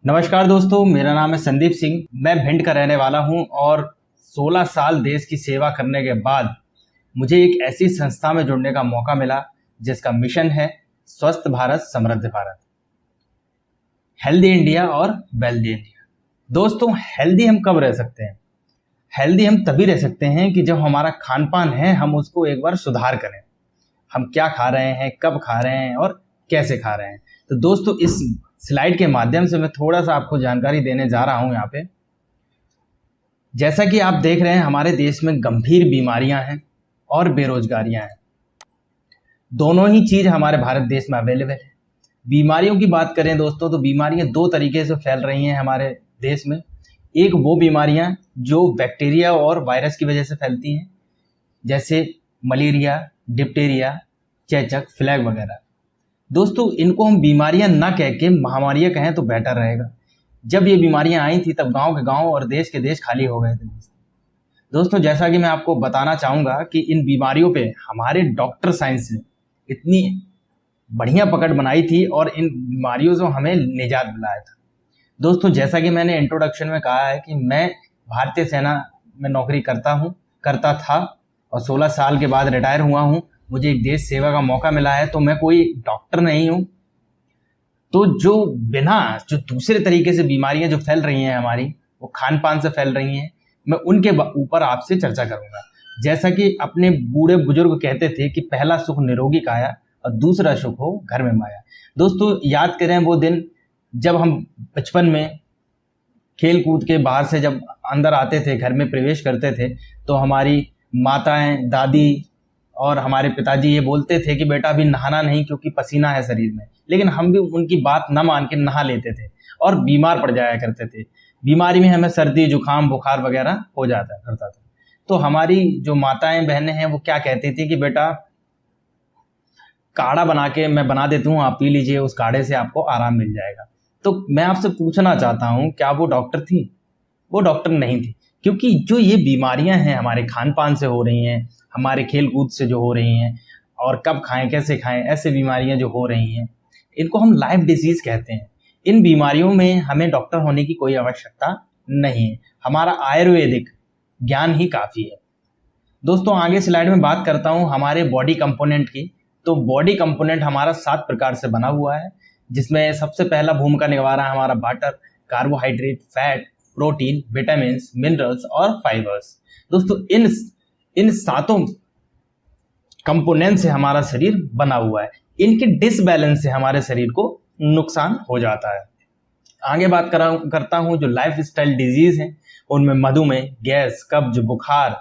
नमस्कार दोस्तों, मेरा नाम है संदीप सिंह। मैं भिंड का रहने वाला हूं और 16 साल देश की सेवा करने के बाद मुझे एक ऐसी संस्था में जुड़ने का मौका मिला जिसका मिशन है स्वस्थ भारत समृद्ध भारत, हेल्दी इंडिया और वेल्दी इंडिया। दोस्तों, हेल्दी हम कब रह सकते हैं? हेल्दी हम तभी रह सकते हैं कि जब हमारा खान पान है हम उसको एक बार सुधार करें। हम क्या खा रहे हैं, कब खा रहे हैं और कैसे खा रहे हैं। तो दोस्तों, इस स्लाइड के माध्यम से मैं थोड़ा सा आपको जानकारी देने जा रहा हूं यहाँ पे। जैसा कि आप देख रहे हैं, हमारे देश में गंभीर बीमारियां हैं और बेरोजगारियां हैं। दोनों ही चीज हमारे भारत देश में अवेलेबल है। बीमारियों की बात करें दोस्तों, तो बीमारियां दो तरीके से फैल रही हैं हमारे देश में। एक वो बीमारियां जो बैक्टीरिया और वायरस की वजह से फैलती हैं, जैसे मलेरिया, डिप्टेरिया, चेचक, फ्लैग वगैरह। दोस्तों, इनको हम बीमारियां ना कह के महामारियां कहें तो बेटर रहेगा। जब ये बीमारियां आई थी तब गांव के गांव और देश के देश खाली हो गए थे। दोस्तों, जैसा कि मैं आपको बताना चाहूँगा कि इन बीमारियों पे हमारे डॉक्टर साइंस ने इतनी बढ़िया पकड़ बनाई थी और इन बीमारियों से हमें निजात दिलाया था। दोस्तों, जैसा कि मैंने इंट्रोडक्शन में कहा है कि मैं भारतीय सेना में नौकरी करता था और 16 साल के बाद रिटायर हुआ हूँ। मुझे एक देश सेवा का मौका मिला है, तो मैं कोई डॉक्टर नहीं हूँ। तो जो दूसरे तरीके से बीमारियां जो फैल रही हैं हमारी, वो खान पान से फैल रही हैं, मैं उनके ऊपर आपसे चर्चा करूंगा। जैसा कि अपने बूढ़े बुजुर्ग कहते थे कि पहला सुख निरोगी काया और दूसरा सुख हो घर में माया। दोस्तों, याद करें वो दिन जब हम बचपन में खेल कूद के बाहर से जब अंदर आते थे, घर में प्रवेश करते थे, तो हमारी माताएं, दादी और हमारे पिताजी ये बोलते थे कि बेटा अभी नहाना नहीं क्योंकि पसीना है शरीर में। लेकिन हम भी उनकी बात न मान के नहा लेते थे और बीमार पड़ जाया करते थे। बीमारी में हमें सर्दी, जुकाम, बुखार वगैरह हो जाता करता था। तो हमारी जो माताएं बहनें हैं वो क्या कहती थी कि बेटा काढ़ा मैं बना देती हूँ, आप पी लीजिए, उस काढ़े से आपको आराम मिल जाएगा। तो मैं आपसे पूछना चाहता हूँ, क्या वो डॉक्टर थी? वो डॉक्टर नहीं थी, क्योंकि जो ये बीमारियां हैं हमारे खान पान से हो रही हैं, हमारे खेल कूद से जो हो रही हैं, और कब खाएं कैसे खाएं, ऐसे बीमारियां जो हो रही हैं, इनको हम लाइफ डिजीज कहते हैं। इन बीमारियों में हमें डॉक्टर होने की कोई आवश्यकता नहीं है, हमारा आयुर्वेदिक ज्ञान ही काफ़ी है। दोस्तों, आगे स्लाइड में बात करता हूँ हमारे बॉडी कंपोनेंट की। तो बॉडी कंपोनेंट हमारा 7 प्रकार से बना हुआ है, जिसमें सबसे पहला भूमिका निभा रहा है हमारा water, carbohydrate, fat, protein, vitamin, minerals और फाइबर्स। दोस्तों, इन सातों कंपोनेंट से हमारा शरीर बना हुआ है। इनके डिसबैलेंस से हमारे शरीर को नुकसान हो जाता है। आगे बात करता हूं जो लाइफ स्टाइल डिजीज हैं, उनमें मधुमेह, गैस, कब्ज, बुखार,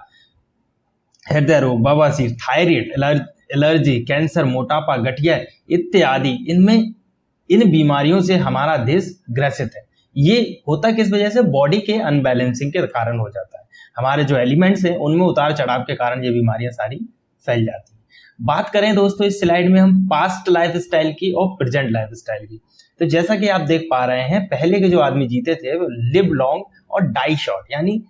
हृदय रोग, बवासीर, थायराइड, एलर्जी, कैंसर, मोटापा, गठिया इत्यादि। इन बीमारियों से हमारा देश ग्रसित है। ये होता किस वजह से? बॉडी के अनबैलेंसिंग के कारण हो जाता है। हमारे जो एलिमेंट्स हैं उनमें उतार चढ़ाव के कारण ये बीमारियां सारी फैल जाती हैं। बात करें दोस्तों इस स्लाइड में हम पास्ट लाइफ स्टाइल की और प्रेजेंट लाइफ स्टाइल की। तो जैसा कि आप देख पा रहे हैं, पहले के जो आदमी जीते थे वो लिव लॉन्ग और डाई शॉर्ट, यानी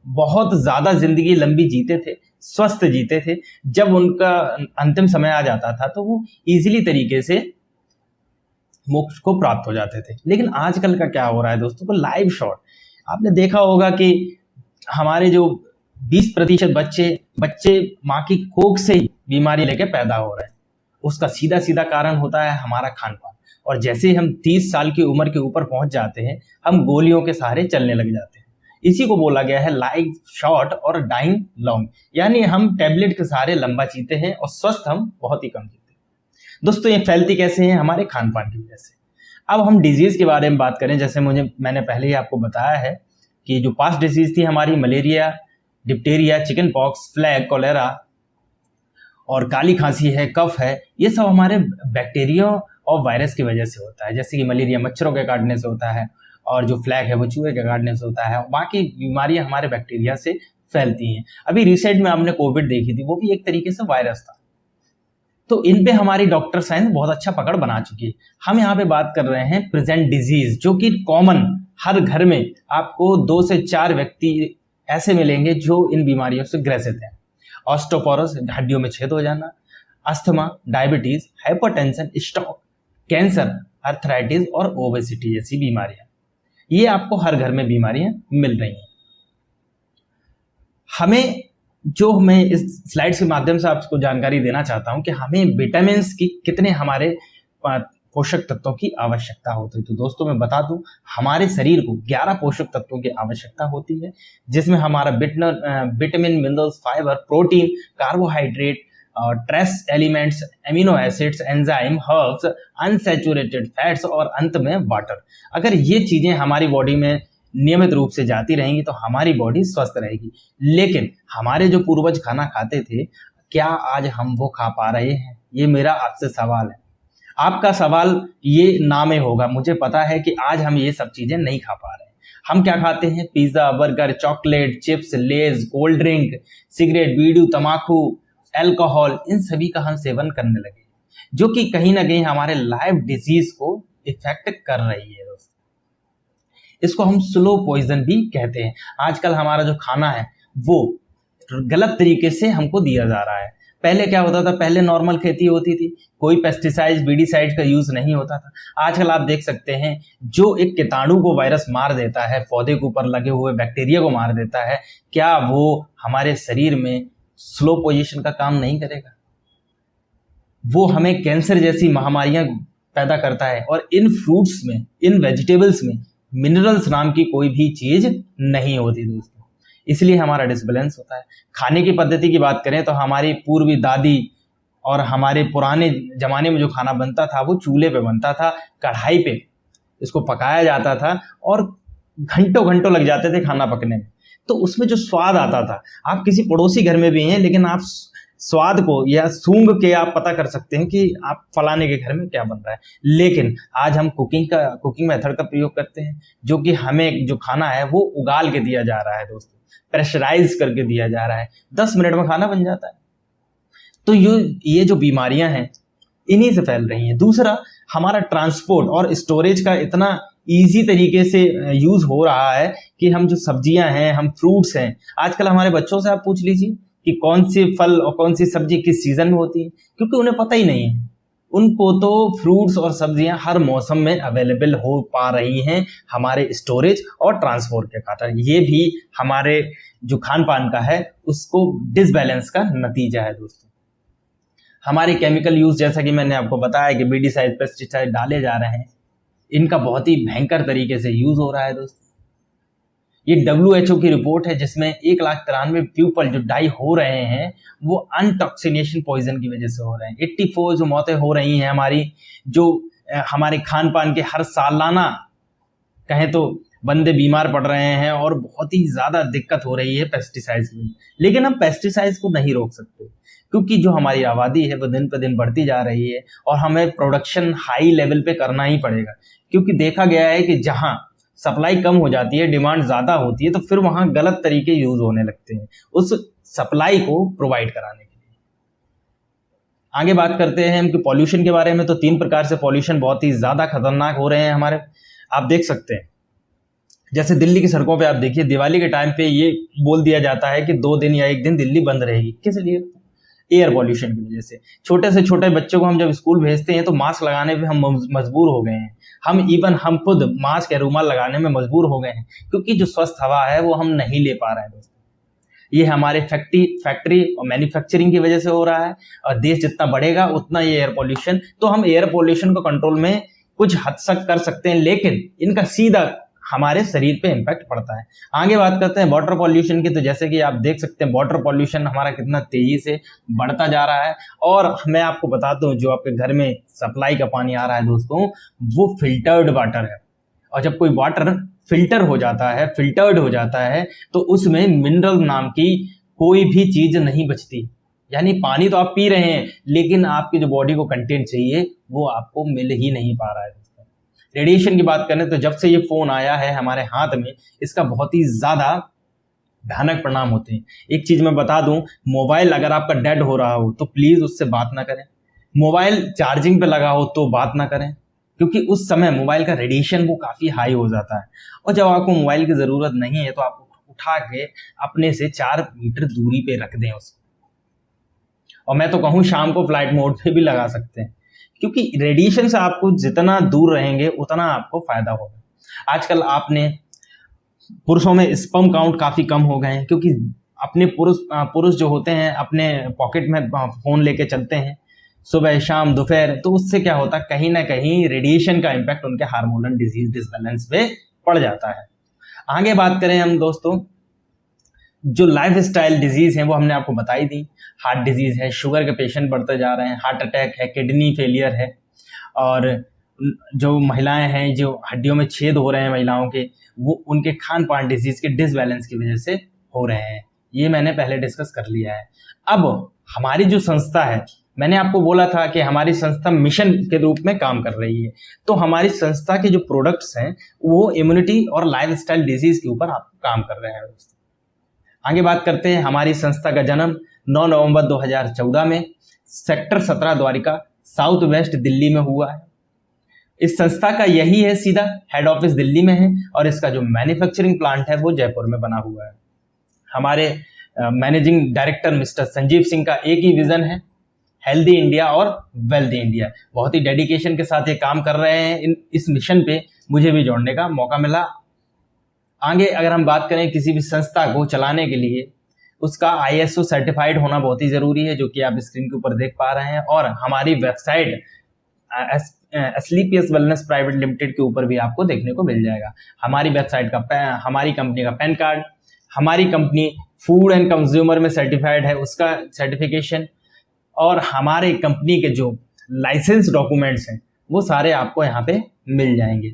बहुत ज्यादा जिंदगी लंबी जीते थे, स्वस्थ जीते थे। जब उनका अंतिम समय आ जाता था तो वो इजीली तरीके से मोक्ष को प्राप्त हो जाते थे। लेकिन आजकल का क्या हो रहा है दोस्तों, को लाइफ शॉर्ट। आपने देखा होगा कि हमारे जो 20% बच्चे माँ की कोख से ही बीमारी लेके पैदा हो रहे हैं। उसका सीधा सीधा कारण होता है हमारा खान पान। और जैसे ही हम 30 साल की उम्र के ऊपर पहुंच जाते हैं, हम गोलियों के सहारे चलने लग जाते हैं। इसी को बोला गया है लाइफ शॉर्ट और डाइंग लॉन्ग, यानी हम टैबलेट के सहारे लंबा जीते हैं और स्वस्थ हम बहुत ही कम जीते हैं। दोस्तों, ये फैलती कैसे हैं? हमारे खान पान की वजह से। अब हम डिजीज के बारे में बात करें, जैसे मैंने पहले ही आपको बताया है कि जो पास्ट डिजीज थी हमारी, malaria, diphtheria, chickenpox, plague, cholera और काली खांसी है, कफ है, ये सब हमारे बैक्टीरिया और वायरस की वजह से होता है। जैसे कि मलेरिया मच्छरों के काटने से होता है और जो फ्लैग है वो चूहे के काटने से होता है। बाकी बीमारियां हमारे बैक्टीरिया से फैलती हैं। अभी रिसेंट में आपने कोविड देखी थी, वो भी एक तरीके से वायरस था। तो इन पे हमारी डॉक्टर साइंस बहुत अच्छा पकड़ बना चुकी है। हम यहाँ पे बात कर रहे हैं प्रेजेंट डिजीज, जो कि कॉमन हर घर में आपको 2 से 4 व्यक्ति ऐसे मिलेंगे जो इन बीमारियों से ग्रसित हैं। ऑस्टोपोरोस, हड्डियों में छेद हो जाना, asthma, diabetes, hypertension, stroke, cancer, arthritis और ओबेसिटी जैसी बीमारियां। ये आपको हर घर में बीमारियां मिल रही हैं। हमें जो मैं इस स्लाइड के माध्यम से आपको जानकारी देना चाहता हूं कि हमें विटामिन की कितने हमारे पोषक तत्वों की आवश्यकता होती है। तो दोस्तों मैं बता दूं, हमारे शरीर को 11 पोषक तत्वों की आवश्यकता होती है, जिसमें हमारा vitamin, minerals, fibre, protein, carbohydrate, trace elements, amino acids, enzyme, herbs, unsaturated fats और अंत में वाटर। अगर ये चीजें हमारी बॉडी में नियमित रूप से जाती रहेंगी तो हमारी बॉडी स्वस्थ रहेगी। लेकिन हमारे जो पूर्वज खाना खाते थे, क्या आज हम वो खा पा रहे हैं? ये मेरा आपसे सवाल है। आपका सवाल ये ना में होगा, मुझे पता है कि आज हम ये सब चीजें नहीं खा पा रहे हैं। हम क्या खाते हैं? पिज्जा, बर्गर, चॉकलेट, चिप्स, लेज, कोल्ड ड्रिंक, सिगरेट, बीड़ी, तम्बाकू, अल्कोहल, इन सभी का हम सेवन करने लगे, जो कि कहीं ना कहीं हमारे लाइफ डिजीज को इफेक्ट कर रही है दोस्तों। इसको हम स्लो पॉइजन भी कहते हैं। आजकल हमारा जो खाना है वो गलत तरीके से हमको दिया जा रहा है। पहले क्या होता था? पहले नॉर्मल खेती होती थी, कोई पेस्टिसाइड, बीडीसाइड का यूज नहीं होता था। आजकल आप देख सकते हैं, जो एक कीटाणु को वायरस मार देता है, पौधे के ऊपर लगे हुए बैक्टीरिया को मार देता है, क्या वो हमारे शरीर में स्लो पोजीशन का काम नहीं करेगा? वो हमें कैंसर जैसी महामारियां पैदा करता है। और इन फ्रूट्स में, इन वेजिटेबल्स में मिनरल्स नाम की कोई भी चीज नहीं होती दोस्तों, इसलिए हमारा डिसबैलेंस होता है। खाने की पद्धति की बात करें तो हमारी पूर्वी दादी और हमारे पुराने जमाने में जो खाना बनता था वो चूल्हे पे बनता था, कढ़ाई पे इसको पकाया जाता था और घंटों घंटों लग जाते थे खाना पकने में। तो उसमें जो स्वाद आता था, आप किसी पड़ोसी घर में भी हैं लेकिन आप स्वाद को या सूंघ के आप पता कर सकते हैं कि आप फलाने के घर में क्या बन रहा है। लेकिन आज हम कुकिंग मेथड का प्रयोग करते हैं, जो कि हमें जो खाना है वो उगाल के दिया जा रहा है दोस्तों, प्रेशराइज करके दिया जा रहा है, 10 मिनट में खाना बन जाता है। तो ये जो बीमारियां हैं इन्हीं से फैल रही हैं। दूसरा, हमारा ट्रांसपोर्ट और स्टोरेज का इतना इजी तरीके से यूज हो रहा है कि हम जो सब्जियां हैं, हम फ्रूट्स हैं, आजकल हमारे बच्चों से आप पूछ लीजिए कि कौन सी फल और कौन सी सब्जी किस सीजन में होती है, क्योंकि उन्हें पता ही नहीं है। उनको तो फ्रूट्स और सब्जियां हर मौसम में अवेलेबल हो पा रही हैं हमारे स्टोरेज और ट्रांसपोर्ट के कारण। ये भी हमारे जो खान पान का है उसको डिसबैलेंस का नतीजा है दोस्तों। हमारे केमिकल यूज, जैसा कि मैंने आपको बताया कि बीडीसाइड, पेस्टिसाइड डाले जा रहे हैं, इनका बहुत ही भयंकर तरीके से यूज हो रहा है दोस्तों। ये WHO की रिपोर्ट है जिसमें 1,93,000 पीपल जो डाई हो रहे हैं वो अनटॉक्सिनेशन पॉइजन की वजह से हो रहे हैं। 84 जो मौतें हो रही हैं हमारी, जो हमारे खान पान के हर सालाना कहें तो बंदे बीमार पड़ रहे हैं और बहुत ही ज्यादा दिक्कत हो रही है पेस्टिसाइड्स में। लेकिन हम पेस्टिसाइड्स को नहीं रोक सकते, क्योंकि जो हमारी आबादी है वो दिन पर दिन बढ़ती जा रही है और हमें प्रोडक्शन हाई लेवल पे करना ही पड़ेगा। क्योंकि देखा गया है कि जहां सप्लाई कम हो जाती है, डिमांड ज्यादा होती है, तो फिर वहां गलत तरीके यूज होने लगते हैं उस सप्लाई को प्रोवाइड कराने के लिए। आगे बात करते हैं हम कि पॉल्यूशन के बारे में। तो 3 प्रकार से पॉल्यूशन बहुत ही ज्यादा खतरनाक हो रहे हैं हमारे, आप देख सकते हैं। जैसे दिल्ली की सड़कों पे आप देखिए, दिवाली के टाइम पे ये बोल दिया जाता है कि 2 दिन या 1 दिन दिल्ली बंद रहेगी। किस लिए? एयर पॉल्यूशन की वजह से। छोटे से छोटे बच्चों को हम जब स्कूल भेजते हैं तो मास्क लगाने पे हम मजबूर हो गए हैं। हम खुद मास्क या रूमाल लगाने में मजबूर हो गए हैं, क्योंकि जो स्वस्थ हवा है वो हम नहीं ले पा रहे हैं दोस्तों। ये हमारे फैक्ट्री और मैन्युफैक्चरिंग की वजह से हो रहा है। और देश जितना बढ़ेगा उतना ये एयर पॉल्यूशन, तो हम एयर पॉल्यूशन को कंट्रोल में कुछ हद तक कर सकते हैं, लेकिन इनका सीधा हमारे शरीर पे इम्पैक्ट पड़ता है। आगे बात करते हैं वाटर पॉल्यूशन की। तो जैसे कि आप देख सकते हैं वाटर पॉल्यूशन हमारा कितना तेजी से बढ़ता जा रहा है। और मैं आपको बताता हूँ, जो आपके घर में सप्लाई का पानी आ रहा है दोस्तों, वो फिल्टर्ड वाटर है। और जब कोई वाटर फिल्टर्ड हो जाता है तो उसमें मिनरल नाम की कोई भी चीज नहीं बचती। यानी पानी तो आप पी रहे हैं, लेकिन आपकी जो बॉडी को कंटेंट चाहिए वो आपको मिल ही नहीं पा रहा है। रेडिएशन की बात करें तो जब से ये फोन आया है हमारे हाथ में, इसका बहुत ही ज्यादा भयानक परिणाम होते हैं। एक चीज मैं बता दूं, मोबाइल अगर आपका डेड हो रहा हो तो प्लीज उससे बात ना करें। मोबाइल चार्जिंग पे लगा हो तो बात ना करें, क्योंकि उस समय मोबाइल का रेडिएशन वो काफी हाई हो जाता है। और जब आपको मोबाइल की जरूरत नहीं है तो आप उठा के अपने से 4 मीटर दूरी पे रख दें उसको। और मैं तो कहूँ शाम को फ्लाइट मोड पे भी लगा सकते हैं, क्योंकि रेडिएशन से आपको जितना दूर रहेंगे उतना आपको फायदा होगा। आजकल आपने पुरुषों में स्पर्म काउंट काफी कम हो गए हैं, क्योंकि अपने पुरुष जो होते हैं अपने पॉकेट में फोन लेके चलते हैं सुबह शाम दोपहर, तो उससे क्या होता है, कहीं ना कहीं रेडिएशन का इम्पैक्ट उनके हार्मोनल डिजीज डिसबैलेंस पे पड़ जाता है। आगे बात करें हम दोस्तों, जो लाइफ स्टाइल डिजीज है वो हमने आपको बताई दी। हार्ट डिजीज है, शुगर के पेशेंट बढ़ते जा रहे हैं, हार्ट अटैक है, किडनी फेलियर है, और जो महिलाएं हैं जो हड्डियों में छेद हो रहे हैं महिलाओं के, वो उनके खान पान डिजीज के डिसबैलेंस की वजह से हो रहे हैं। ये मैंने पहले डिस्कस कर लिया है। अब हमारी जो संस्था है, मैंने आपको बोला था कि हमारी संस्था मिशन के रूप में काम कर रही है, तो हमारी संस्था के जो प्रोडक्ट्स हैं वो इम्यूनिटी और लाइफस्टाइल डिजीज के ऊपर आप काम कर रहे हैं दोस्तों। आगे बात करते हैं, हमारी संस्था का जन्म 9 नवंबर 2014 में sector 17 Dwarka south west Delhi में हुआ है। इस संस्था का यही है, सीधा हेड ऑफिस दिल्ली में है, और इसका जो मैन्युफैक्चरिंग प्लांट है वो जयपुर में बना हुआ है। हमारे managing director mister Sanjeev Singh का एक ही विजन है, हेल्दी इंडिया और वेल्दी इंडिया। बहुत ही डेडिकेशन के साथ ये काम कर रहे हैं। इस मिशन पे मुझे भी जोड़ने का मौका मिला। आगे अगर हम बात करें किसी भी संस्था को चलाने के लिए, उसका ISO सर्टिफाइड होना बहुत ही जरूरी है, जो कि आप स्क्रीन के ऊपर देख पा रहे हैं। और हमारी वेबसाइट एस्लीपियस वेलनेस प्राइवेट लिमिटेड के ऊपर भी आपको देखने को मिल जाएगा। हमारी वेबसाइट का हमारी कंपनी का पैन कार्ड, हमारी कंपनी फूड एंड कंज्यूमर में सर्टिफाइड है उसका सर्टिफिकेशन, और हमारे कंपनी के जो लाइसेंस डॉक्यूमेंट्स हैं वो सारे आपको यहाँ पे मिल जाएंगे।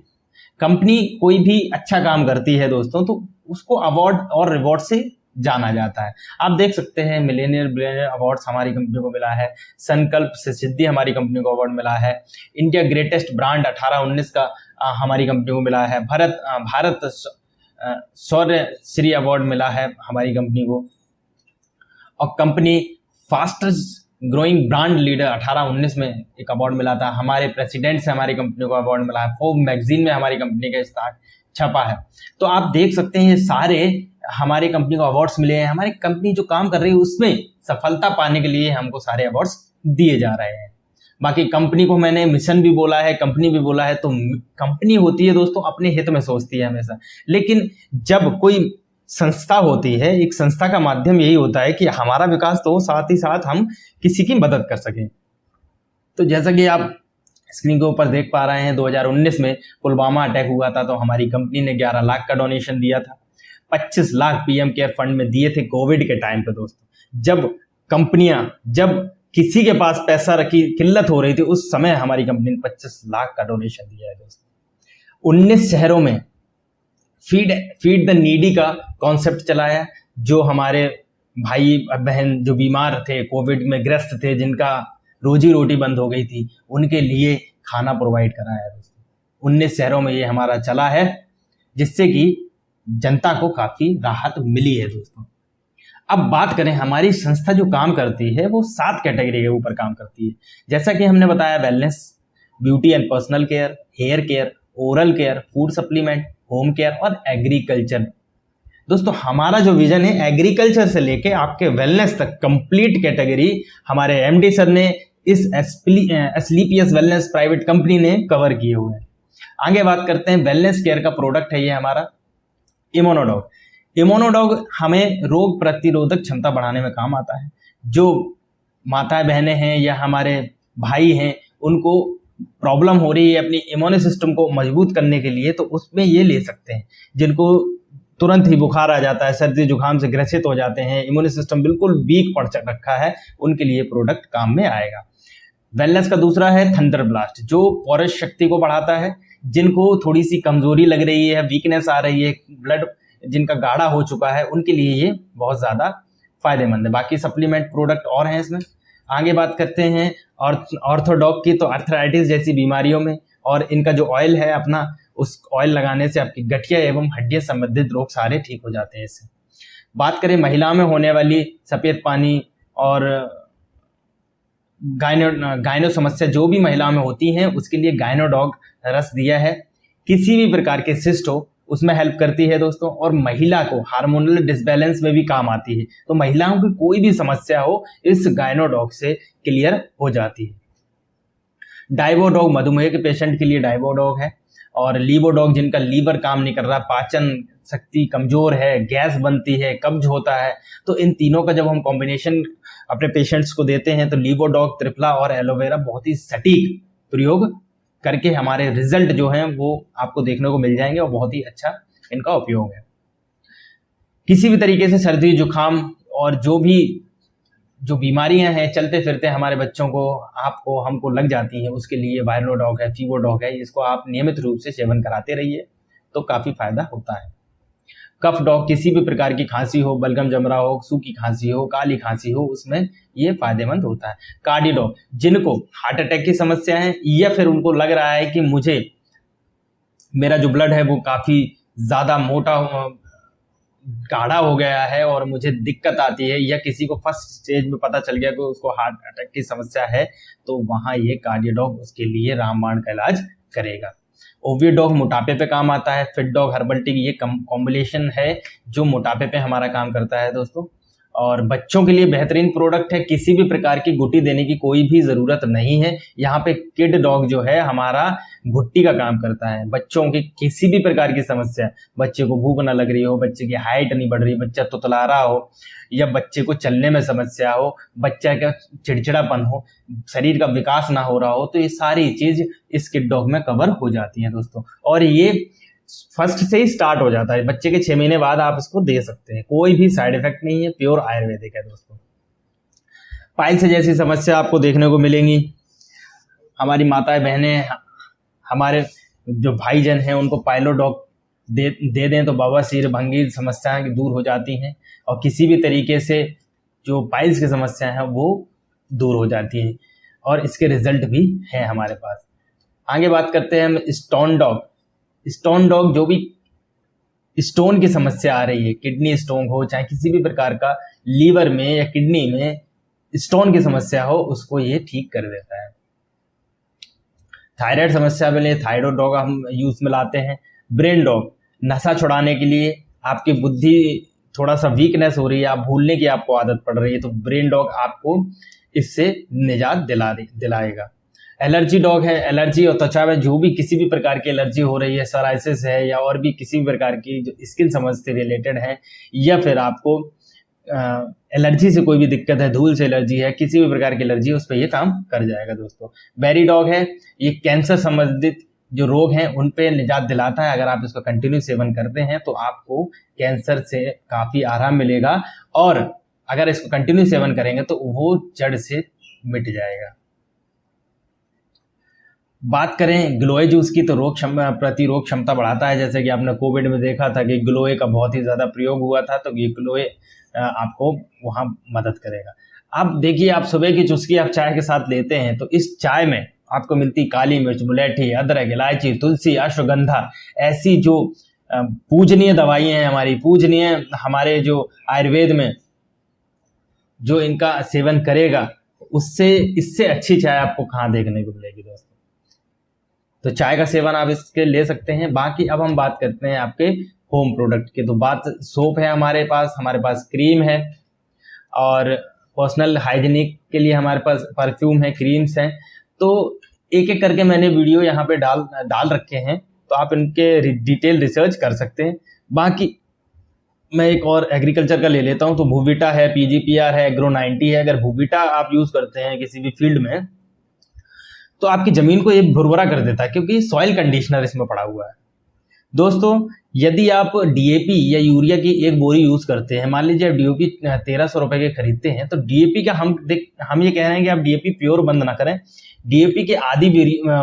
कंपनी कोई भी अच्छा काम करती है दोस्तों तो उसको अवार्ड और रिवॉर्ड से जाना जाता है। आप देख सकते हैं मिलेनियर बिलियनियर अवार्ड्स हमारी कंपनी को मिला है, संकल्प से सिद्धि हमारी कंपनी को अवार्ड मिला है, इंडिया ग्रेटेस्ट ब्रांड 18-19 का हमारी कंपनी को मिला है, भारत शौर्य श्री अवार्ड मिला है हमारी कंपनी को, और company fastest growing brand leader 18-19 में एक अवार्ड मिला था। हमारे प्रेसिडेंट से हमारी कंपनी को अवार्ड मिला है, फोर्ब्स मैगजीन में हमारी कंपनी का स्टार छपा है। तो आप देख सकते हैं ये सारे हमारी कंपनी को अवार्ड्स मिले हैं। हमारी कंपनी जो काम कर रही है उसमें सफलता पाने के लिए हमको सारे अवार्ड्स दिए जा रहे हैं। बाकी कंपनी को मैंने मिशन भी बोला है, कंपनी भी बोला है, तो कंपनी होती है दोस्तों अपने हित में सोचती है हमेशा, लेकिन जब कोई संस्था होती है, एक संस्था का माध्यम यही होता है कि हमारा विकास तो साथ ही साथ हम किसी की मदद कर सकें। तो जैसा कि आप स्क्रीन के ऊपर देख पा रहे हैं, 2019 में पुलवामा अटैक हुआ था, तो हमारी कंपनी ने 11 लाख का डोनेशन दिया था। 25 लाख PM केयर फंड में दिए थे कोविड के टाइम पे दोस्तों, जब किसी के पास पैसा की किल्लत हो रही थी, उस समय हमारी कंपनी ने 25 लाख का डोनेशन दिया है दोस्तों। 19 शहरों में फीड द नीडी का कॉन्सेप्ट चलाया, जो हमारे भाई बहन जो बीमार थे, कोविड में ग्रस्त थे, जिनका रोजी रोटी बंद हो गई थी, उनके लिए खाना प्रोवाइड कराया दोस्तों। 19 शहरों में ये हमारा चला है, जिससे कि जनता को काफी राहत मिली है दोस्तों। अब बात करें, हमारी संस्था जो काम करती है वो 7 कैटेगरी के ऊपर काम करती है। जैसा कि हमने बताया, wellness, beauty and personal care, hair care, oral care, food supplement, home care और एग्रीकल्चर। दोस्तों हमारा जो विजन है, एग्रीकल्चर से लेके आपके वेलनेस तक कंप्लीट कैटेगरी हमारे MD सर ने इस एस्लीपियस वेलनेस प्राइवेट कंपनी ने कवर किए हुए हैं। आगे बात करते हैं, वेलनेस केयर का प्रोडक्ट है ये हमारा इम्यूनोडॉग। इम्यूनोडॉग हमें रोग प्रतिरोधक क्षमता बढ़ाने में काम आता है। जो माताएं बहनें हैं या हमारे भाई हैं, उनको प्रॉब्लम हो रही है अपनी इम्यून सिस्टम को मजबूत करने के लिए, तो उसमें ये ले सकते हैं। जिनको तुरंत ही बुखार आ जाता है, सर्दी जुकाम से ग्रसित हो जाते हैं, इम्यून सिस्टम बिल्कुल वीक पड़ रखा है, उनके लिए प्रोडक्ट काम में आएगा। वेलनेस का दूसरा है थंडर ब्लास्ट, जो पौरुष शक्ति को बढ़ाता है। जिनको थोड़ी सी कमजोरी लग रही है, वीकनेस आ रही है, ब्लड जिनका गाढ़ा हो चुका है, उनके लिए ये बहुत ज्यादा फायदेमंद है। बाकी सप्लीमेंट प्रोडक्ट और हैं इसमें। आगे बात करते हैं ऑर्थोडॉग की, तो आर्थराइटिस जैसी बीमारियों में, और इनका जो ऑयल है अपना, उस ऑयल लगाने से आपकी गठिया एवं हड्डियां संबंधित रोग सारे ठीक हो जाते हैं इससे। बात करें महिलाओं में होने वाली सफेद पानी और गायनो समस्या जो भी महिलाओं में होती हैं, उसके लिए गायनोडॉग रस दिया है। किसी भी प्रकार के सिस्ट हो उसमें हेल्प करती है दोस्तों, और महिला को हार्मोनल डिसबैलेंस में भी काम आती है। तो महिलाओं की कोई भी समस्या हो, इस गायनोडॉग से क्लियर हो जाती है। डाइवोडॉग मधुमेह के पेशेंट के लिए डाइवोडॉग है, और लीवो डॉग जिनका लीवर काम नहीं कर रहा, पाचन शक्ति कमजोर है, गैस बनती है, कब्ज होता है, तो इन तीनों का जब हम कॉम्बिनेशन अपने पेशेंट्स को देते हैं तो लीवो डॉग, त्रिफला और एलोवेरा बहुत ही सटीक प्रयोग करके हमारे रिजल्ट जो हैं वो आपको देखने को मिल जाएंगे और बहुत ही अच्छा इनका उपयोग है। किसी भी तरीके से सर्दी जुकाम और जो बीमारियां हैं चलते फिरते हमारे बच्चों को, आपको, हमको लग जाती हैं, उसके लिए वायरो डॉग है, फीवो डॉग है, इसको आप नियमित रूप से सेवन कराते रहिए तो काफ़ी फायदा होता है। कफ डॉग, किसी भी प्रकार की खांसी हो, बलगम जमरा हो, सूखी खांसी हो, काली खांसी हो, उसमें ये फायदेमंद होता है। कार्डी डॉग, जिनको हार्ट अटैक की समस्या है या फिर उनको लग रहा है कि मुझे मेरा जो ब्लड है वो काफ़ी ज़्यादा मोटा गाढ़ा हो गया है और मुझे दिक्कत आती है, या किसी को फर्स्ट स्टेज में पता चल गया कि उसको हार्ट अटैक की समस्या है, तो वहाँ ये कार्डियो डॉग उसके लिए रामबाण का इलाज करेगा। ओवियो डॉग मोटापे पे काम आता है। फिट डॉग, हर्बल टी, ये कॉम्बिनेशन है जो मोटापे पे हमारा काम करता है दोस्तों। और बच्चों के लिए बेहतरीन प्रोडक्ट है, किसी भी प्रकार की गुट्टी देने की कोई भी ज़रूरत नहीं है। यहाँ पे किड डॉग जो है हमारा गुट्टी का काम करता है। बच्चों की किसी भी प्रकार की समस्या, बच्चे को भूख ना लग रही हो, बच्चे की हाइट नहीं बढ़ रही, बच्चा तुतला रहा हो, या बच्चे को चलने में समस्या हो, बच्चा का चिड़चिड़ापन हो, शरीर का विकास ना हो रहा हो, तो ये सारी चीज़ इस किड डॉग में कवर हो जाती हैं दोस्तों। और ये फर्स्ट से ही स्टार्ट हो जाता है, बच्चे के 6 महीने बाद आप इसको दे सकते हैं, कोई भी साइड इफेक्ट नहीं है, प्योर आयुर्वेदिक है दोस्तों। पाइल्स जैसी समस्या आपको देखने को मिलेंगी। हमारी माताएं बहनें, हमारे जो भाईजन हैं उनको पाइलो डॉग दे दें तो बवासीर, भंगी समस्याएं दूर हो जाती हैं और किसी भी तरीके से जो पाइल्स की समस्या है वो दूर हो जाती है और इसके रिजल्ट भी हैं हमारे पास। आगे बात करते हैं हम स्टोन डॉग। स्टोन डॉग, जो भी स्टोन की समस्या आ रही है, किडनी स्टोन हो, चाहे किसी भी प्रकार का लीवर में या किडनी में स्टोन की समस्या हो, उसको ये ठीक कर देता है। थायराइड समस्या के लिए थायराइड डॉग हम यूज में लाते हैं। ब्रेन डॉग, नशा छुड़ाने के लिए, आपकी बुद्धि थोड़ा सा वीकनेस हो रही है, आप भूलने की आपको आदत पड़ रही है, तो ब्रेन डॉग आपको इससे निजात दिलाएगा। एलर्जी डॉग है, एलर्जी और त्वचा में जो भी किसी भी प्रकार की एलर्जी हो रही है, सोराइसिस है या और भी किसी भी प्रकार की जो स्किन समस्या से रिलेटेड है, या फिर आपको एलर्जी से कोई भी दिक्कत है, धूल से एलर्जी है, किसी भी प्रकार की एलर्जी है, उस पर ये काम कर जाएगा दोस्तों। बेरी डॉग है, ये कैंसर संबंधित जो रोग हैं उन पे निजात दिलाता है। अगर आप इसका कंटिन्यू सेवन करते हैं तो आपको कैंसर से काफ़ी आराम मिलेगा और अगर इसको कंटिन्यू सेवन करेंगे तो वो जड़ से मिट जाएगा। बात करें ग्लोए जूस की, तो प्रतिरोग क्षमता बढ़ाता है। जैसे कि आपने कोविड में देखा था कि ग्लोए का बहुत ही ज़्यादा प्रयोग हुआ था, तो ये ग्लोए आपको वहाँ मदद करेगा। अब देखिए, आप सुबह की चुस्की आप चाय के साथ लेते हैं तो इस चाय में आपको मिलती काली मिर्च, मुलेठी, अदरक, इलायची, तुलसी, अश्वगंधा, ऐसी जो पूजनीय दवाइयाँ हैं हमारी, पूजनीय हमारे जो आयुर्वेद में जो इनका सेवन करेगा, उससे इससे अच्छी चाय आपको कहाँ देखने को मिलेगी दोस्तों। तो चाय का सेवन आप इसके ले सकते हैं। बाकी अब हम बात करते हैं आपके होम प्रोडक्ट की। तो बात सोप है हमारे पास क्रीम है और पर्सनल हाइजीनिक के लिए हमारे पास परफ्यूम है, क्रीम्स हैं। तो एक एक करके मैंने वीडियो यहाँ पे डाल रखे हैं, तो आप इनके डिटेल रिसर्च कर सकते हैं। बाकी मैं एक और एग्रीकल्चर का ले लेता हूँ, तो भूविटा है, PGPR है, एग्रो 90 है। अगर भूविटा आप यूज़ करते हैं किसी भी फील्ड में तो आपकी ज़मीन को ये भुरभुरा कर देता है, क्योंकि सॉइल कंडीशनर इसमें पड़ा हुआ है दोस्तों। यदि आप DAP या यूरिया की एक बोरी यूज़ करते हैं, मान लीजिए आप DAP 1300 रुपये के खरीदते हैं, तो DAP का हम ये कह रहे हैं कि आप DAP प्योर बंद ना करें, DAP की आधी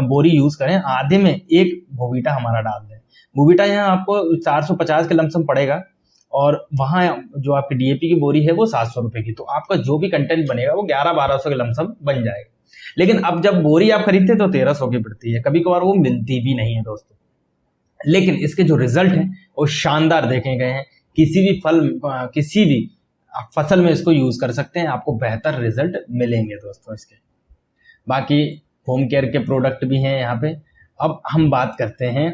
बोरी यूज़ करें, आधे में एक भूविटा हमारा डाल दें। भूविटा यहाँ आपको 450 के लमसम पड़ेगा और वहाँ जो आपकी DAP की बोरी है वो 700 रुपये की, तो आपका जो भी कंटेंट बनेगा वो 1100-1200 के लमसम बन जाएगा। लेकिन अब जब बोरी आप खरीदते हैं तो 1300 की पड़ती है, कभी कभार वो मिलती भी नहीं है दोस्तों। लेकिन इसके जो रिजल्ट हैं वो शानदार देखे गए हैं। किसी भी फसल में इसको यूज कर सकते हैं, आपको बेहतर रिजल्ट मिलेंगे दोस्तों इसके। बाकी होम केयर के प्रोडक्ट भी हैं यहाँ पे। अब हम बात करते हैं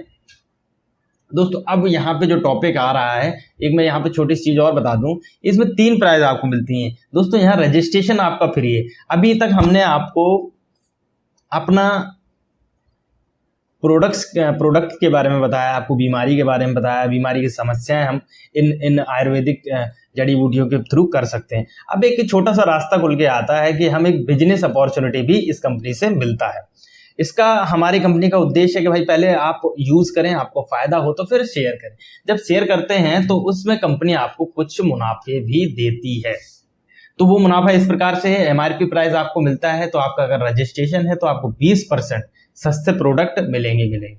दोस्तों, अब यहाँ पे जो टॉपिक आ रहा है, एक मैं यहाँ पे छोटी सी चीज़ और बता दूं, इसमें 3 प्राइज आपको मिलती हैं दोस्तों। यहाँ रजिस्ट्रेशन आपका फ्री है। अभी तक हमने आपको अपना प्रोडक्ट के बारे में बताया, आपको बीमारी के बारे में बताया, बीमारी की समस्याएं हम इन आयुर्वेदिक जड़ी बूटियों के थ्रू कर सकते हैं। अब एक छोटा सा रास्ता खुल के आता है कि हम एक बिजनेस अपॉर्चुनिटी भी इस कंपनी से मिलता है। इसका हमारी कंपनी का उद्देश्य है कि भाई पहले आप यूज करें, आपको फायदा हो तो फिर शेयर करें। जब शेयर करते हैं तो उसमें कंपनी आपको कुछ मुनाफे भी देती है। तो वो मुनाफा इस प्रकार से है, एमआरपी प्राइस आपको मिलता है तो आपका अगर रजिस्ट्रेशन है तो आपको 20% सस्ते प्रोडक्ट मिलेंगे।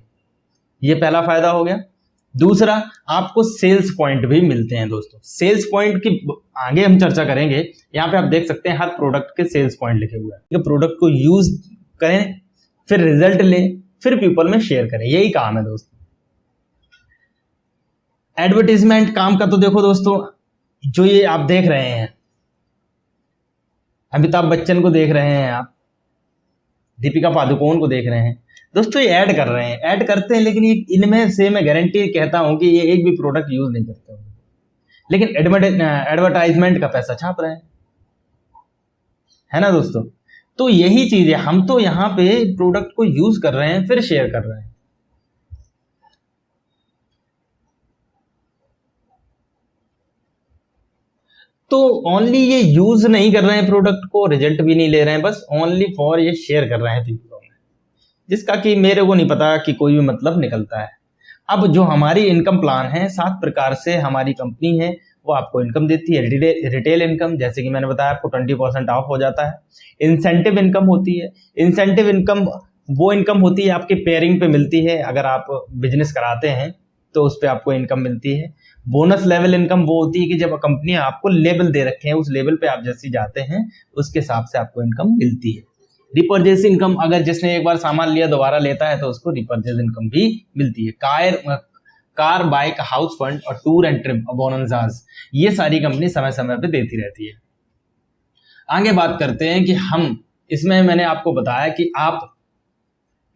ये पहला फायदा हो गया। दूसरा, आपको सेल्स पॉइंट भी मिलते हैं दोस्तों। सेल्स पॉइंट की आगे हम चर्चा करेंगे। यहाँ पे आप देख सकते हैं हर प्रोडक्ट के सेल्स पॉइंट लिखे हुए हैं। प्रोडक्ट को यूज करें, फिर रिजल्ट लें, फिर पीपल में शेयर करें, यही काम है दोस्तों। एडवर्टीजमेंट काम का तो देखो दोस्तों, जो ये आप देख रहे हैं, अमिताभ बच्चन को देख रहे हैं, आप दीपिका पादुकोण को देख रहे हैं दोस्तों, ये ऐड कर रहे हैं, ऐड करते हैं, लेकिन ये इनमें से मैं गारंटी कहता हूं कि ये एक भी प्रोडक्ट यूज नहीं करते होंगे, लेकिन एडवर्टाइजमेंट का पैसा छाप रहे हैं, है ना दोस्तों। तो यही चीज है, हम तो यहाँ पे प्रोडक्ट को यूज कर रहे हैं फिर शेयर कर रहे हैं। तो ओनली ये यूज नहीं कर रहे हैं प्रोडक्ट को, रिजल्ट भी नहीं ले रहे हैं, बस ओनली फॉर ये शेयर कर रहे हैं पीपलों में, जिसका कि मेरे को नहीं पता कि कोई भी मतलब निकलता है। अब जो हमारी इनकम प्लान है, 7 प्रकार से हमारी कंपनी है वो आपको इनकम देती है। रिटेल इनकम, जैसे कि मैंने बताया आपको 20% ऑफ हो जाता है। इंसेंटिव इनकम होती है। इंसेंटिव इनकम वो इनकम होती है आपके पेयरिंग पे मिलती है, अगर आप बिजनेस कराते हैं तो उस पर आपको इनकम मिलती है। बोनस लेवल इनकम वो होती है कि जब कंपनी आपको लेवल दे रखे हैं, उस लेवल पे आप जैसे जाते हैं उसके हिसाब से आपको इनकम मिलती है। रिपर्चेज इनकम, अगर जिसने एक बार सामान लिया दोबारा लेता है तो उसको रिपर्चेज इनकम भी मिलती है। कार बाइक हाउस फंड और टूर एंड ट्रिप बोनसास, ये सारी कंपनी समय समय पे देती रहती है। आगे बात करते हैं कि हम इसमें, मैंने आपको बताया कि आप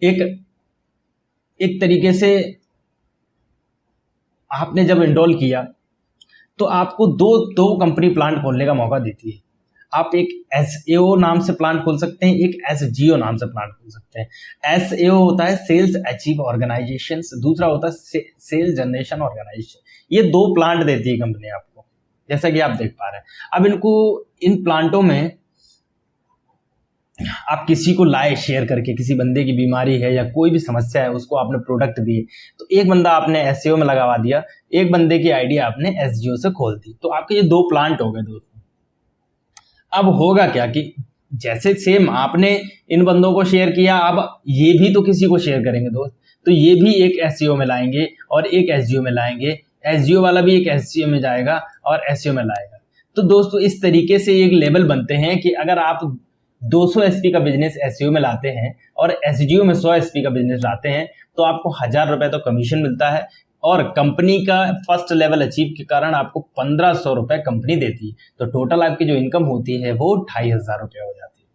एक तरीके से आपने जब इनरोल किया तो आपको दो कंपनी प्लांट खोलने का मौका देती है। आप एक SAO नाम से प्लांट खोल सकते हैं, एक SGO नाम से प्लांट खोल सकते हैं। SAO होता है सेल्स अचीव ऑर्गेनाइजेशन, दूसरा होता है सेल्स जनरेशन ऑर्गेनाइजेशन। ये 2 प्लांट देती है कंपनी आपको, जैसा कि आप देख पा रहे हैं। अब इन प्लांटों में आप किसी को लाए शेयर करके, किसी बंदे की बीमारी है या कोई भी समस्या है, उसको आपने प्रोडक्ट दिए, तो एक बंदा आपने SAO में लगवा दिया, एक बंदे की आईडिया आपने SGO से खोल दी, तो आपके ये 2 प्लांट हो गए दोस्तों। अब होगा क्या कि जैसे सेम आपने इन बंदों को शेयर किया, अब ये भी तो किसी को शेयर करेंगे दोस्त, तो ये भी एक SAO में लाएंगे और एक SGO में लाएंगे, SGO वाला भी एक SGO में जाएगा और SEO में लाएगा। तो दोस्तों इस तरीके से एक लेवल बनते हैं कि अगर आप 200 SP का बिजनेस SEO में लाते हैं और SGO में 100 SP का बिजनेस लाते हैं तो आपको 1000 रुपए तो कमीशन मिलता है, और कंपनी का फर्स्ट लेवल अचीव के कारण आपको 1500 रुपए कंपनी देती है। तो टोटल आपकी जो इनकम होती है वो 2500 रुपये हो जाती है।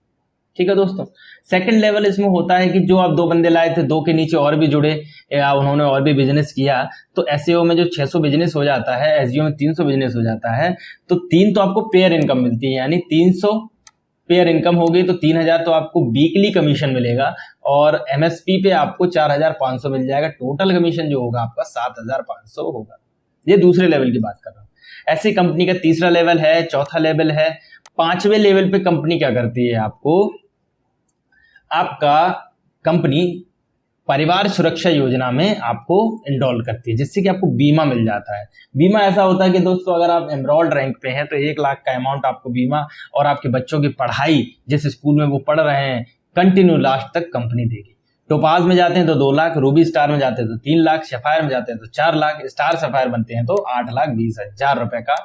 ठीक है दोस्तों। सेकंड लेवल इसमें होता है कि जो आप 2 बंदे लाए थे, 2 के नीचे और भी जुड़े या उन्होंने और भी बिजनेस किया, तो SEO में जो 600 बिजनेस हो जाता है, SGO में 300 बिजनेस हो जाता है, तो 3 तो आपको पेयर इनकम मिलती है, यानी 300 पेयर इनकम होगी तो 3000 तो आपको वीकली कमीशन मिलेगा, और MSP पे आपको 4500 मिल जाएगा। टोटल कमीशन जो होगा आपका 7500 होगा। ये दूसरे लेवल की बात कर रहा हूँ। ऐसी कंपनी का तीसरा लेवल है, चौथा लेवल है। 5वें लेवल पे कंपनी क्या करती है, आपका कंपनी परिवार सुरक्षा योजना में आपको इनरोल करती है, जिससे कि आपको बीमा मिल जाता है। बीमा ऐसा होता है कि दोस्तों अगर आप एमरोल्ड रैंक पे हैं तो 1 लाख का अमाउंट आपको बीमा, और आपके बच्चों की पढ़ाई जिस स्कूल में वो पढ़ रहे हैं कंटिन्यू लास्ट तक कंपनी देगी। टोपाज में जाते हैं तो 2 लाख, रूबी स्टार में जाते हैं तो 3 लाख, सफायर में जाते हैं तो 4 लाख, स्टार सफायर बनते हैं तो 8,20,000 रुपए का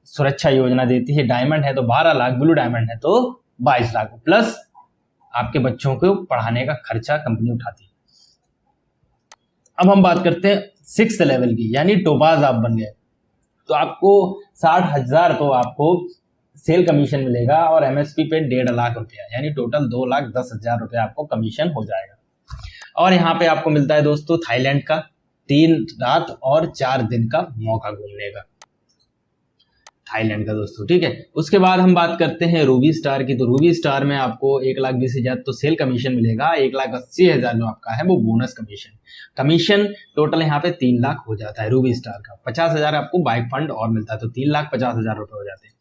सुरक्षा योजना देती है। डायमंड है तो 12 लाख, ब्लू डायमंड है तो 22 लाख, प्लस आपके बच्चों को पढ़ाने का खर्चा कंपनी उठाती है। अब हम बात करते हैं 6th लेवल की, यानी टोपाज आप बन गए तो आपको 60,000 तो आपको सेल कमीशन मिलेगा, और MSP पे 1.5 लाख रुपया, यानी टोटल 2,10,000 रुपया आपको कमीशन हो जाएगा। और यहाँ पे आपको मिलता है दोस्तों थाईलैंड का 3 रात और 4 दिन का मौका घूमने का। थाईलैंड का दोस्तों, ठीक है। उसके बाद हम बात करते हैं रूबी स्टार की। तो रूबी स्टार में आपको 1,20,000 तो सेल कमीशन मिलेगा, 1,80,000 जो आपका है वो बोनस कमीशन टोटल यहाँ पे 3 लाख हो जाता है रूबी स्टार का। 50,000 आपको बाइक फंड और मिलता है, तो 3,50,000 रुपए हो जाते हैं।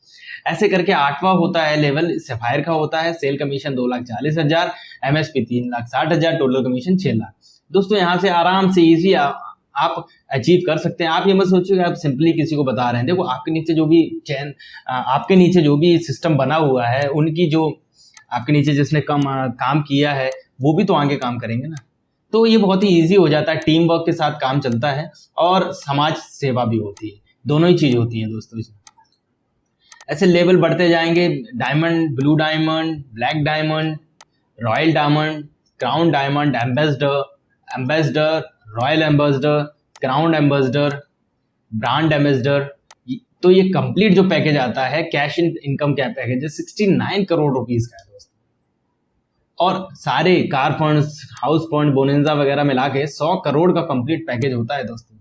ऐसे करके 8वां होता है लेवल सफायर का होता है, sale commission 2,40,000, MSP 3,60,000, total commission 6 lakh. दोस्तों यहाँ से आराम से इजी आप अचीव कर सकते हैं। आप ये मत सोचिए कि आप सिंपली किसी को बता रहे हैं। देखो आपके नीचे जो भी सिस्टम बना हुआ है, उनकी जो आपके नीचे जिसने काम किया है वो भी तो आगे काम करेंगे ना। तो ये बहुत ही इजी हो जाता है, टीम वर्क के साथ काम चलता है और समाज सेवा भी होती है, दोनों ही चीज होती है दोस्तों इसमें। ऐसे लेवल बढ़ते जाएंगे, diamond, blue diamond, black diamond, royal diamond, crown diamond, ambassador, royal ambassador, crown ambassador, brand ambassador. तो ये कंप्लीट जो पैकेज आता है कैश इनकम क्या पैकेज है, 69 करोड़ रुपीस का है दोस्तों। और सारे car funds, house fund, bonanza वगैरह मिला के 100 करोड़ का कंप्लीट पैकेज होता है दोस्तों।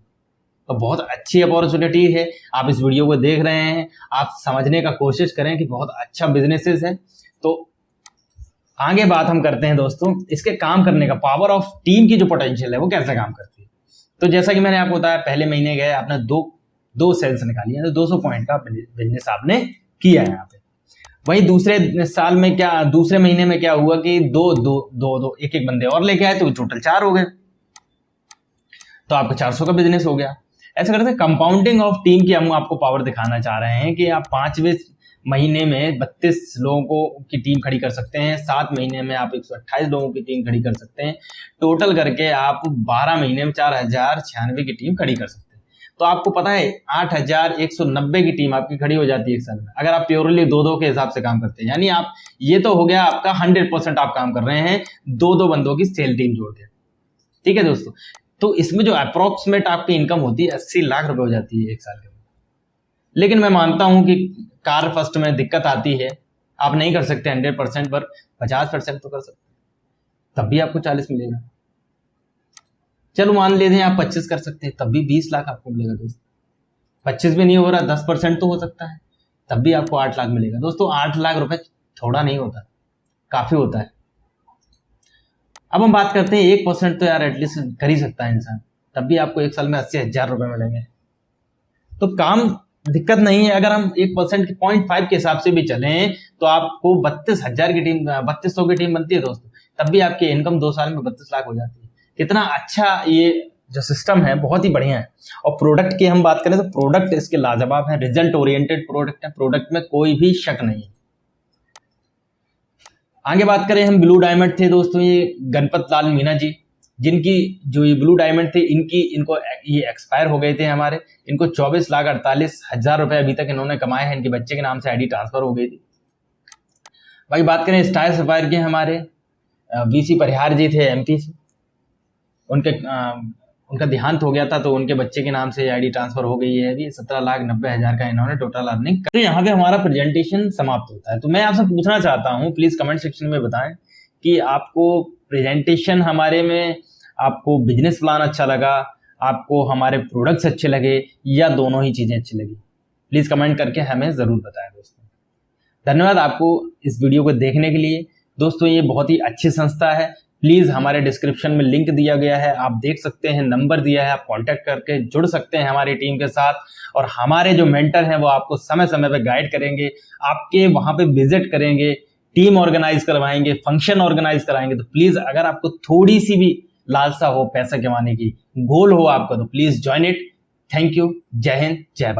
तो बहुत अच्छी अपॉर्चुनिटी है। आप इस वीडियो को देख रहे हैं, आप समझने का कोशिश करें कि बहुत अच्छा बिजनेसेस है। तो आगे बात हम करते हैं दोस्तों इसके काम करने का, पावर ऑफ टीम की जो पोटेंशियल है वो कैसे काम करती है। तो जैसा कि मैंने आपको बताया, पहले महीने गए आपने दो सेल्स निकाली है, तो 200 पॉइंट का बिजनेस आपने किया है यहाँ पे। वही दूसरे महीने में क्या हुआ कि दो एक बंदे और लेके आए, तो टोटल 4 हो गए, तो आपका 400 का बिजनेस हो गया। ऐसा करते हैं कंपाउंडिंग ऑफ टीम की हम आपको पावर दिखाना चाह रहे हैं कि आप 5वें महीने में 32 लोगों की टीम खड़ी कर सकते हैं, 7 महीने में आप 128 लोगों की टीम खड़ी कर सकते हैं, टोटल करके आप 12 महीने में 4,096 की टीम खड़ी कर सकते हैं। तो आपको पता है 8,190 की टीम आपकी खड़ी हो जाती है एक साल में, अगर आप प्योरली 2-2 के हिसाब से काम करते हैं। यानी आप ये तो हो गया आपका 100% आप काम कर रहे हैं 2-2 बंदों की सेल टीम जोड़ के, ठीक है दोस्तों। तो इसमें जो अप्रोक्सीमेट आपकी इनकम होती है 80 लाख रुपए हो जाती है एक साल के। लेकिन मैं मानता हूं कि कार फर्स्ट में दिक्कत आती है, आप नहीं कर सकते 100%, पर 50% तो कर सकते, तब भी आपको 40 मिलेगा। चलो मान लेते हैं आप 25 कर सकते हैं, तब भी 20 लाख आपको मिलेगा दोस्तों। 25 भी नहीं हो रहा, 10% तो हो सकता है, तब भी आपको 8 लाख मिलेगा दोस्तों। 8 लाख रुपए थोड़ा नहीं होता, काफी होता है। अब हम बात करते हैं 1% तो यार एटलीस्ट कर ही सकता है इंसान, तब भी आपको एक साल में 80,000 रुपए मिलेंगे। तो काम दिक्कत नहीं है। अगर हम 1% के 0.5 के हिसाब से भी चलें तो आपको 32,000 की टीम, 3200 की टीम बनती है दोस्तों, तब भी आपकी इनकम 2 साल में 32 लाख हो जाती है। कितना अच्छा ये जो सिस्टम है, बहुत ही बढ़िया है। और प्रोडक्ट की हम बात करें तो प्रोडक्ट इसके लाजवाब है, रिजल्ट ओरिएंटेड प्रोडक्ट है, प्रोडक्ट में कोई भी शक नहीं है। आगे बात करें हम, ब्लू डायमंड थे दोस्तों ये गणपत लाल मीना जी, जिनकी जो ये ब्लू डायमंड थे इनको ये एक्सपायर हो गए थे हमारे। इनको 24,48,000 रुपए अभी तक इन्होंने कमाए हैं, इनके बच्चे के नाम से आईडी ट्रांसफर हो गई थी। बाकी बात करें स्टार सफायर के, हमारे VC परिहार जी थे MP से, उनका देहांत हो गया था, तो उनके बच्चे के नाम से आईडी ट्रांसफर हो गई है अभी। 17,90,000 का इन्होंने टोटल अर्निंग। तो यहाँ पे हमारा प्रेजेंटेशन समाप्त होता है। तो मैं आपसे पूछना चाहता हूँ, प्लीज कमेंट सेक्शन में बताएं कि आपको प्रेजेंटेशन हमारे में, आपको बिजनेस प्लान अच्छा लगा, आपको हमारे प्रोडक्ट्स अच्छे लगे, या दोनों ही चीजें अच्छी लगी। प्लीज कमेंट करके हमें जरूर बताएं दोस्तों। धन्यवाद आपको इस वीडियो को देखने के लिए दोस्तों। ये बहुत ही अच्छी संस्था है, प्लीज हमारे डिस्क्रिप्शन में लिंक दिया गया है, आप देख सकते हैं, नंबर दिया है, आप कांटेक्ट करके जुड़ सकते हैं हमारी टीम के साथ। और हमारे जो मेंटर हैं वो आपको समय समय पे गाइड करेंगे, आपके वहां पे विजिट करेंगे, टीम ऑर्गेनाइज करवाएंगे, फंक्शन ऑर्गेनाइज कराएंगे। तो प्लीज अगर आपको थोड़ी सी भी लालसा हो पैसा कमाने की, गोल हो आपका, तो please join it. Thank you. जय हिंद, जय भारत।